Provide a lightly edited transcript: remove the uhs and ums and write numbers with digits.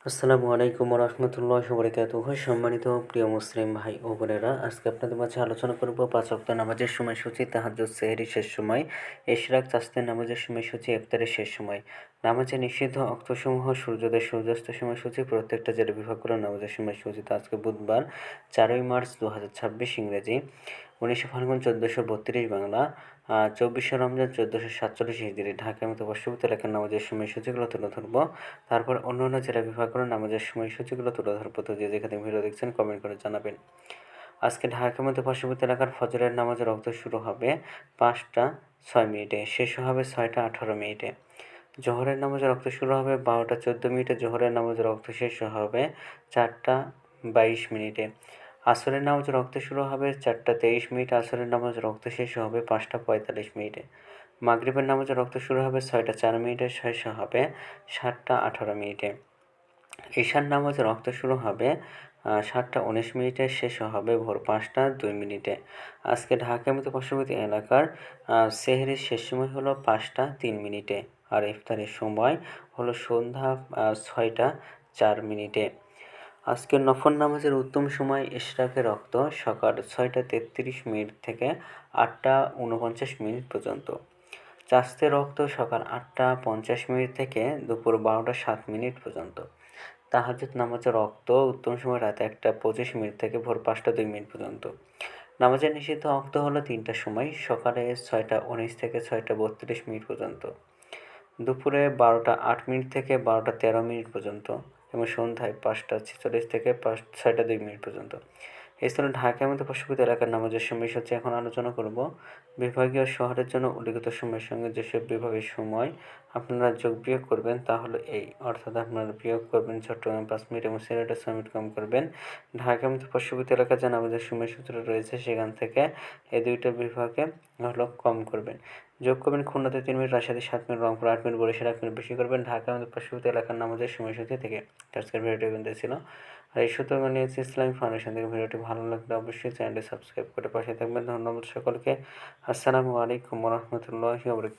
আসসালামু আলাইকুম রহমতুল্লাহ বরকাতুহ। সম্মানিত প্রিয় মুসলিম ভাই ও বোনেরা, আজকে আপনাদের মাঝে আলোচনা করব 5 ওয়াক্ত নামাজের সময়সূচি, তাহাজ্জুদ, সেহরি শেষ সময়, ইশরাক, চাস্তের নামাজের সময়সূচি, ইফতারের শেষ সময়, নামাজের নিষিদ্ধ অক্তসমূহ, সূর্যোদয় সূর্যাস্ত সময়সূচি, প্রত্যেকটা জেলা বিভাগ করে নামাজের সময়সূচি। তো আজকে বুধবার 4ই মার্চ 2026 ইংরেজি, 19 ফাল্গুন 1432 বাংলা, 24শে রমজান 1447 হিজরি। ঢাকা মতো এলাকার নামাজের সময়সূচিগুলো তুলে ধরব। তারপর অন্য জেলা বিভাগগুলোর নামাজের সময়সূচিগুলো তুলে ধরব। তো যে যেখানে ভিডিও দেখছেন কমেন্ট করে জানাবেন। আজকে ঢাকা মতো পার্শ্ববর্তী এলাকার ফজরের নামাজের রক্ত শুরু হবে 5টা 6 মিনিটে, শেষ হবে 6টা 18 মিনিটে। জোহরের নামাজের রক্ত শুরু হবে 12টা 14 মিনিটে, জোহরের নামাজের রক্ত শেষ হবে 4টা 22 মিনিটে। আসরের নামাজের রক্ত শুরু হবে 4টা 23 মিনিট, আসরের নামাজের রক্ত শেষ হবে 5টা 45 মিনিটে। মাগরিবের নামাজের রক্ত শুরু হবে 6টা 4 মিনিটে, শেষ হবে 7টা 18 মিনিটে। ঈশার নামাজের রক্ত শুরু হবে 7টা 19 মিনিটে, শেষ হবে ভোর 5টা 2 মিনিটে। আজকে ঢাকা মতো পার্শ্ববর্তী এলাকার সেহরির শেষ সময় হলো 5টা 3 মিনিটে, আর ইফতারের সময় হলো সন্ধ্যা 6টা 4 মিনিটে। আজকের নফল নামাজের উত্তম সময় ইশরাকের রক্ত সকাল 6টা 33 মিনিট থেকে 8টা 49 মিনিট পর্যন্ত। চাস্তের রক্ত সকাল 8টা 50 মিনিট থেকে দুপুর 12টা 7 মিনিট পর্যন্ত। তাহাজ্জুদ নামাজের রক্ত উত্তম সময় রাত 1টা 25 মিনিট থেকে ভোর 5টা 2 মিনিট পর্যন্ত। নামাজের নিষিদ্ধ ওয়াক্ত হলো 3টার সময়, সকালে 6টা 19 থেকে 6টা 32 মিনিট পর্যন্ত, দুপুরে 12টা 8 মিনিট থেকে 12টা 13 মিনিট পর্যন্ত এবং সন্ধ্যায় 5টা 46 থেকে 6টা 2 মিনিট পর্যন্ত। এছাড়া ঢাকার মতো পার্শ্ববর্তী এলাকার নামাজের সময়সূচি এখন আলোচনা করব। বিভাগীয় শহরের জন্য উল্লিখিত সময়ের সঙ্গে যেসব বিভাগের সময় আপনারা যোগ বিয়োগ করবেন তা হলো এই, অর্থাৎ আপনারা বিয়োগ করবেন চট্টগ্রাম 5 মিনিট এবং সিলেটে 6 মিনিট কম করবেন। ঢাকার মতো পার্শ্ববর্তী এলাকার যে নামাজের সময়সূচিটা রয়েছে সেখান থেকে এই দুইটা বিভাগে হলো কম করবেন। যোগ করবেন খুলনাতে 3 মিনিট, রাজশাহীতে 7 minute, Rangpur 8 minute, Barishal 1 minute বেশি করবেন ঢাকার মতো পার্শ্ববর্তী এলাকার নামাজের সময়সূচি থেকে। আজকের ভিডিওটি কিন্তু ছিল। আর এই সূত্র নিয়েছি ইসলামিক ফাউন্ডেশন থেকে। ভিডিওটি ভালো লাগলে অবশ্যই চ্যানেলটি সাবস্ক্রাইব করে পাশে থাকবেন। ধন্যবাদ সকলকে। আসসালামু আলাইকুম রহমতুল্লাহি ওয়া বারাকাতুহু।